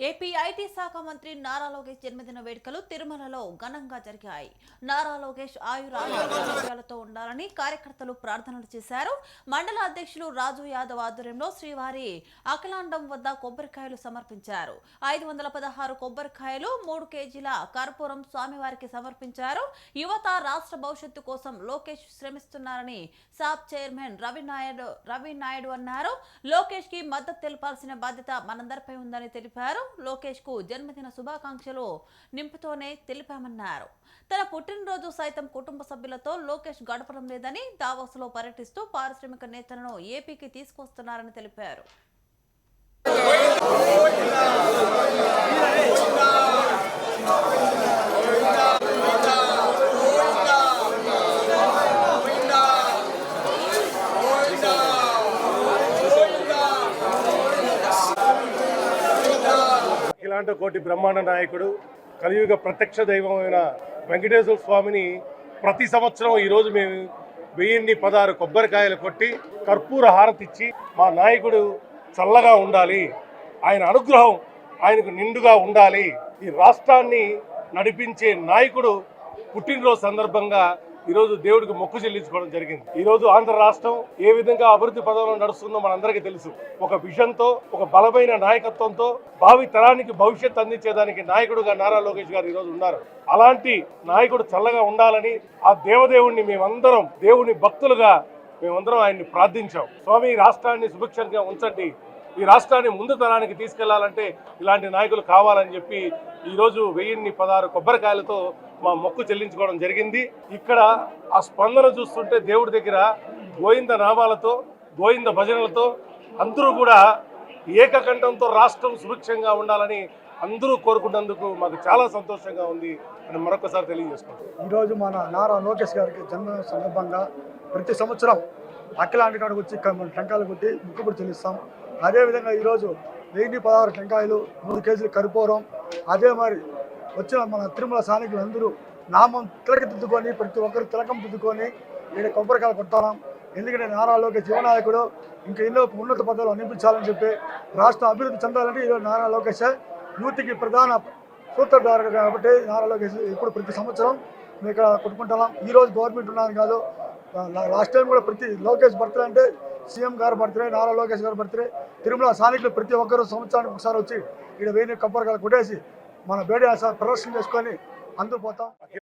AP IT శాఖ మంత్రి నారా లోకేష్ జన్మదిన వేడుకలు తిరుమలలో ఘనంగా జరిగాయి. నారా లోకేష్ ఆయురారోగ్యాలతో ఉండాలని కార్యకర్తలు ప్రార్థనలు చేశారు. మండల అధ్యక్షులు రాజు యాదవ్ ఆధ్వర్యంలో శ్రీవారి అఖిలాండం వద్ద కొబ్బరికాయలు సమర్పించారు. 516 కొబ్బరికాయలు 3 కేజీల కర్పూరం స్వామివారికి సమర్పించారు. యువత రాష్ట్ర భవిష్యత్తు కోసం లోకేష్ శ్రమిస్తున్నారని సాబ్ చైర్మన్ రవి నాయుడు అన్నారు. లోకేష్ కి మద్దతు తెలపాల్సిన బాధ్యత మనందరిపై ఉందని తెలిపారు. లోకేష్ కు జన్మదిన శుభాకాంక్షలు నింపుతోనే తెలిపామన్నారు. తన పుట్టినరోజు సైతం కుటుంబ సభ్యులతో లోకేష్ గడపడం లేదని దావోస్ లో పర్యటిస్తూ పారిశ్రామిక నేతలను ఏపీకి తీసుకొస్తున్నారని తెలిపారు. ఇలాంటి కోటి బ్రహ్మాండ నాయకుడు కలియుగ ప్రత్యక్ష దైవమైన వెంకటేశ్వర స్వామిని ప్రతి సంవత్సరం ఈరోజు మేము 1016 కొబ్బరికాయలు కొట్టి కర్పూర హారతి ఇచ్చి మా నాయకుడు చల్లగా ఉండాలి, ఆయన అనుగ్రహం ఆయనకు నిండుగా ఉండాలి, ఈ రాష్ట్రాన్ని నడిపించే నాయకుడు పుట్టినరోజు సందర్భంగా ఈరోజు దేవుడికి మొక్కు చెల్లించుకోవడం జరిగింది. ఈరోజు ఆంధ్ర రాష్ట్రం ఏ విధంగా అభివృద్ధి పదంలో నడుస్తుందో మనందరికీ తెలుసు. ఒక విజన్తో, ఒక బలమైన నాయకత్వంతో భావి తరానికి భవిష్యత్తు అందించేదానికి నాయకుడుగా నారా లోకేష్ గారు ఈరోజు ఉన్నారు. అలాంటి నాయకుడు చల్లగా ఉండాలని ఆ దేవదేవుణ్ణి మేమందరం దేవుని భక్తులుగా మేమందరం ఆయన్ని ప్రార్థించాం. స్వామి రాష్ట్రాన్ని సుభిక్షంగా ఉంచండి, ఈ రాష్ట్రాన్ని ముందు తరానికి తీసుకెళ్లాలంటే ఇలాంటి నాయకులు కావాలని చెప్పి ఈరోజు 1016 కొబ్బరికాయలతో మా మొక్కు చెల్లించుకోవడం జరిగింది. ఇక్కడ ఆ స్పందన చూస్తుంటే దేవుడి దగ్గర గోవింద నామాలతో, గోవింద భజనలతో అందరూ కూడా ఏకకంఠంతో రాష్ట్రం సుభిక్షంగా ఉండాలని అందరూ కోరుకున్నందుకు మాకు చాలా సంతోషంగా ఉంది అని మరొకసారి తెలియజేసుకుంటాం. ఈరోజు మన నారా లోకేష్ గారికి జన్మదిన సందర్భంగా ప్రతి సంవత్సరం అఖిలాంటి కాడికి వచ్చి టెంకాయలు కొట్టి ముక్కుబడి చెల్లిస్తాం. అదేవిధంగా ఈరోజు 1016 టెంకాయలు 3 కేజీలు కర్పూరం, అదే మరి వచ్చిన మన తిరుమల స్థానికులందరూ నామం తిలకదిద్దుకొని ప్రతి ఒక్కరు తిలకం దిద్దుకొని ఈడ కొబ్బరికాయలు కొట్టాం. ఎందుకంటే నారా లోకేష్ యువనాయకుడు ఇంకా ఎన్నో ఉన్నత పదవులు అనిపించాలని చెప్పి రాష్ట్రం అభివృద్ధి చెందాలంటే ఈరోజు నారా లోకేష్ యూత్కి ప్రధాన సూత్రధారుడు కాబట్టి నారా లోకేష్ ఇప్పుడు ప్రతి సంవత్సరం మేము ఇక్కడ కొట్టుకుంటున్నాం. ఈరోజు గవర్నమెంట్ ఉన్నాను కాదు, లాస్ట్ టైం కూడా ప్రతి లోకేష్ బర్త్డే అంటే సీఎం గారు బర్త్డే, నారా లోకేష్ గారు బర్త్డే, తిరుమల స్థానికులు ప్రతి ఒక్కరు సంవత్సరానికి ఒకసారి వచ్చి ఇక్కడ 1000 కొబ్బరికాయలు కొట్టేసి మన బేడి ప్రదర్శన చేసుకొని అందుకు పోతాం.